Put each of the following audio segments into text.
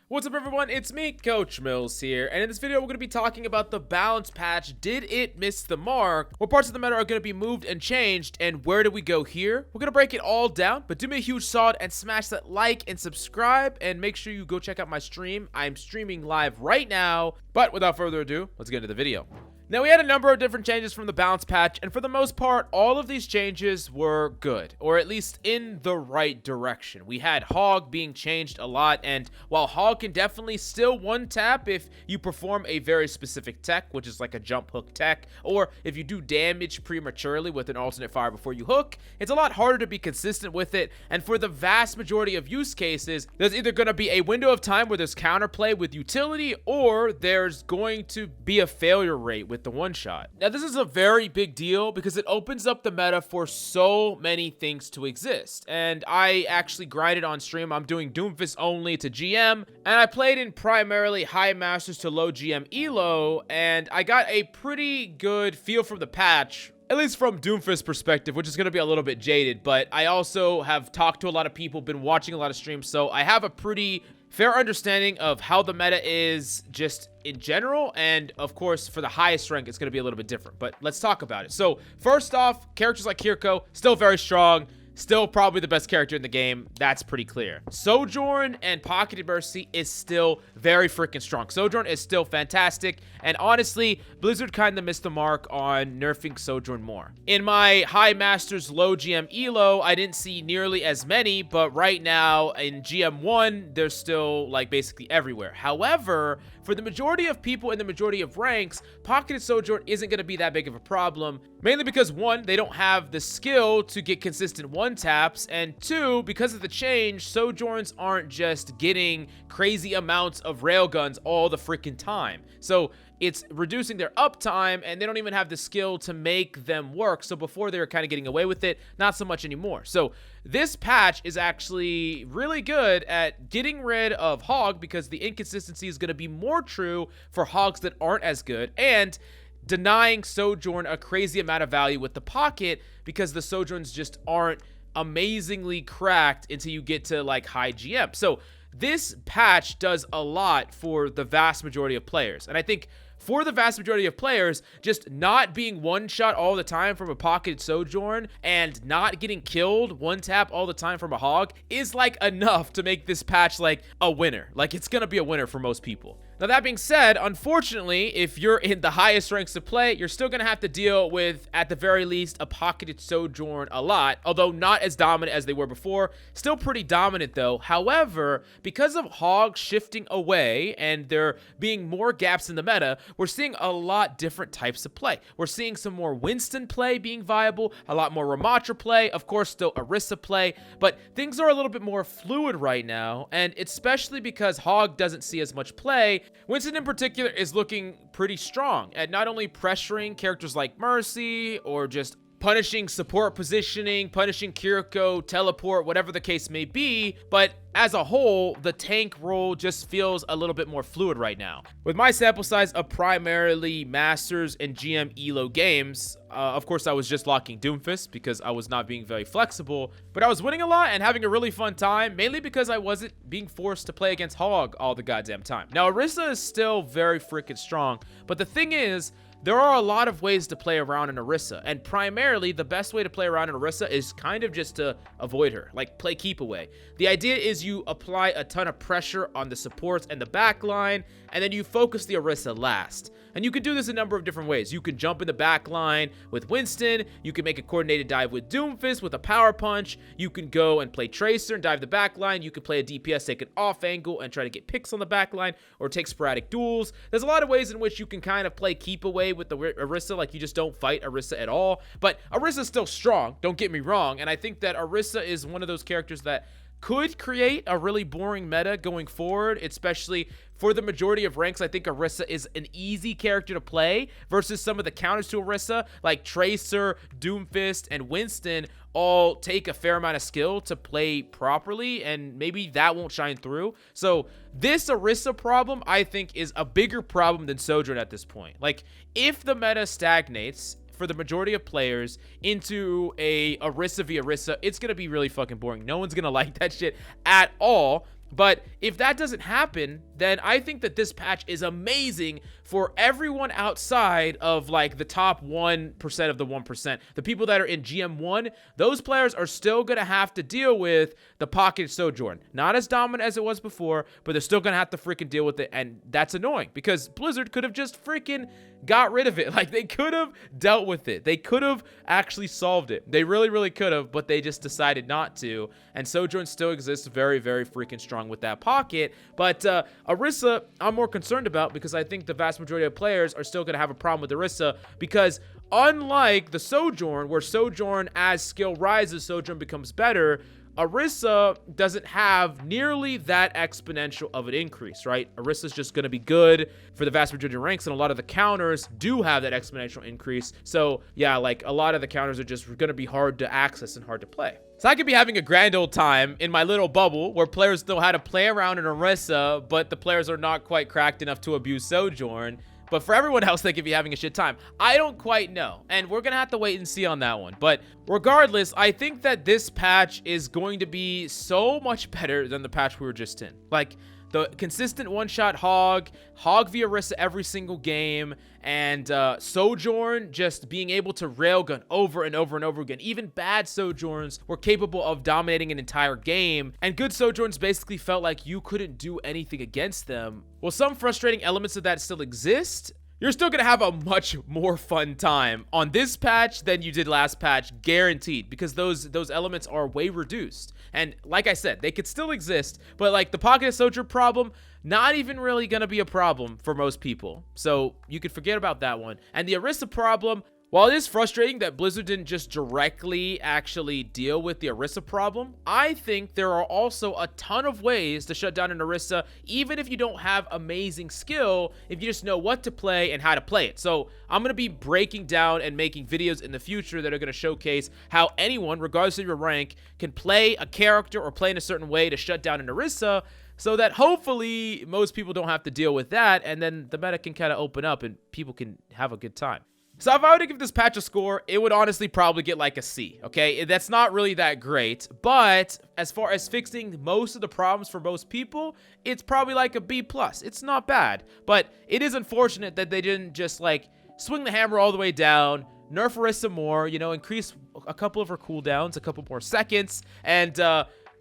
What's up everyone, it's me, Coach Mills here, and in this video we're going to be talking about the balance patch. Did it miss the mark? What parts of the meta are going to be moved and changed, and where do we go here? We're going to break it all down, but do me a huge solid and smash that like and subscribe, and make sure you go check out my stream. I'm streaming live right now, but without further ado, let's get into the video. Now, we had a number of different changes from the balance patch, and for the most part, all of these changes were good, or at least in the right direction. We had Hog being changed a lot, and while Hog can definitely still one-tap if you perform a very specific tech, which is like a jump hook tech, or if you do damage prematurely with an alternate fire before you hook, it's a lot harder to be consistent with it, and for the vast majority of use cases, there's either going to be a window of time where there's counterplay with utility, or there's going to be a failure rate with the one-shot. Now, this is a very big deal because it opens up the meta for so many things to exist, and I actually grinded on stream. I'm doing Doomfist only to GM, and I played in primarily high masters to low GM elo, and I got a pretty good feel from the patch, at least from Doomfist perspective, which is going to be a little bit jaded, but I also have talked to a lot of people, been watching a lot of streams, so I have a pretty fair understanding of how the meta is just in general, and of course for the highest rank it's going to be a little bit different, but let's talk about it. So first off, characters like Kiriko still very strong, still probably the best character in the game. That's pretty clear. Sojourn and Pocketed Mercy is still very freaking strong. Sojourn is still fantastic, and honestly, Blizzard kind of missed the mark on nerfing Sojourn more. In my High Masters low GM elo, I didn't see nearly as many, but right now in GM1, they're still like basically everywhere. However, for the majority of people in the majority of ranks, Pocketed Sojourn isn't going to be that big of a problem, mainly because one, they don't have the skill to get consistent one-taps, and two, because of the change, Sojourns aren't just getting crazy amounts of railguns all the freaking time. So it's reducing their uptime, and they don't even have the skill to make them work. So before they were kind of getting away with it, not so much anymore. So this patch is actually really good at getting rid of Hog, because the inconsistency is going to be more true for Hogs that aren't as good, and denying Sojourn a crazy amount of value with the pocket, because the Sojourns just aren't amazingly cracked until you get to like high GM. So this patch does a lot for the vast majority of players, and I think for the vast majority of players, just not being one-shot all the time from a pocketed Sojourn and not getting killed one-tap all the time from a Hog is like enough to make this patch like a winner. Like, it's gonna be a winner for most people. Now, that being said, unfortunately, if you're in the highest ranks of play, you're still going to have to deal with, at the very least, a pocketed Sojourn a lot, although not as dominant as they were before. Still pretty dominant, though. However, because of Hog shifting away and there being more gaps in the meta, we're seeing a lot different types of play. We're seeing some more Winston play being viable, a lot more Ramatra play, of course, still Orisa play, but things are a little bit more fluid right now, and especially because Hog doesn't see as much play, Winston in particular is looking pretty strong at not only pressuring characters like Mercy or just punishing support positioning, punishing Kiriko, teleport, whatever the case may be, but as a whole, the tank role just feels a little bit more fluid right now. With my sample size of primarily Masters and GM Elo games, of course I was just locking Doomfist because I was not being very flexible, but I was winning a lot and having a really fun time, mainly because I wasn't being forced to play against Hog all the goddamn time. Now, Orisa is still very freaking strong, but the thing is, there are a lot of ways to play around in Orisa, and primarily the best way to play around in Orisa is kind of just to avoid her, like play keep away. The idea is you apply a ton of pressure on the supports and the back line, and then you focus the Orisa last. And you can do this a number of different ways. You can jump in the back line with Winston, you can make a coordinated dive with Doomfist with a power punch, you can go and play Tracer and dive the back line, you can play a DPS, take an off angle and try to get picks on the back line, or take sporadic duels. There's a lot of ways in which you can kind of play keep away with the Orisa, like you just don't fight Orisa at all. But Orisa's still strong, don't get me wrong, and I think that Orisa is one of those characters that could create a really boring meta going forward, especially for the majority of ranks. I think Orisa is an easy character to play versus some of the counters to Orisa, like Tracer, Doomfist, and Winston, all take a fair amount of skill to play properly, and maybe that won't shine through. So this Orisa problem, I think, is a bigger problem than Sojourn at this point. Like, if the meta stagnates for the majority of players into a Orisa v Orisa, it's gonna be really fucking boring. No one's gonna like that shit at all. But if that doesn't happen, then I think that this patch is amazing for everyone outside of like the top 1% of the 1%. The people that are in GM1, those players are still going to have to deal with the Pocket Sojourn. Not as dominant as it was before, but they're still going to have to freaking deal with it. And that's annoying because Blizzard could have just freaking got rid of it. Like, they could have dealt with it. They could have actually solved it. They really, really could have, but they just decided not to. And Sojourn still exists very, very freaking strong with that pocket. But Orisa, I'm more concerned about because I think the vast majority of players are still going to have a problem with Orisa because unlike the Sojourn, where Sojourn, as skill rises, Sojourn becomes better, Orisa doesn't have nearly that exponential of an increase, right? Orisa's just going to be good for the vast majority of ranks, and a lot of the counters do have that exponential increase. So, yeah, like, a lot of the counters are just going to be hard to access and hard to play. So I could be having a grand old time in my little bubble where players know how to play around in Orisa, but the players are not quite cracked enough to abuse Sojourn. But for everyone else, they could be having a shit time. I don't quite know, and we're gonna have to wait and see on that one. But regardless, I think that this patch is going to be so much better than the patch we were just in. Like, the consistent one-shot hog via Orisa every single game, and Sojourn just being able to railgun over and over and over again. Even bad Sojourns were capable of dominating an entire game, and good Sojourns basically felt like you couldn't do anything against them. While some frustrating elements of that still exist, you're still going to have a much more fun time on this patch than you did last patch, guaranteed, because those elements are way reduced. And like I said, they could still exist, but like the Pocket of Sojourn problem, not even really going to be a problem for most people. So you could forget about that one. And the Orisa problem, while it is frustrating that Blizzard didn't just directly actually deal with the Orisa problem, I think there are also a ton of ways to shut down an Orisa, even if you don't have amazing skill, if you just know what to play and how to play it. So I'm going to be breaking down and making videos in the future that are going to showcase how anyone, regardless of your rank, can play a character or play in a certain way to shut down an Orisa, so that hopefully most people don't have to deal with that, and then the meta can kind of open up and people can have a good time. So if I were to give this patch a score, it would honestly probably get like a C, okay? That's not really that great, but as far as fixing most of the problems for most people, it's probably like a B+. It's not bad, but it is unfortunate that they didn't just like swing the hammer all the way down, nerf Orisa more, you know, increase a couple of her cooldowns, a couple more seconds, and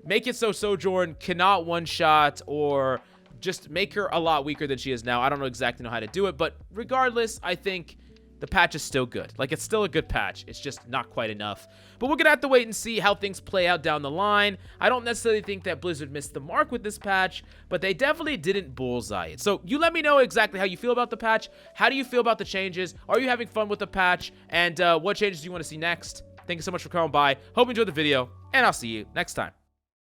make it so Sojourn cannot one-shot or just make her a lot weaker than she is now. I don't exactly know how to do it, but regardless, I think the patch is still good. Like, it's still a good patch. It's just not quite enough. But we're going to have to wait and see how things play out down the line. I don't necessarily think that Blizzard missed the mark with this patch, but they definitely didn't bullseye it. So you let me know exactly how you feel about the patch. How do you feel about the changes? Are you having fun with the patch? And what changes do you want to see next? Thank you so much for coming by. Hope you enjoyed the video, and I'll see you next time.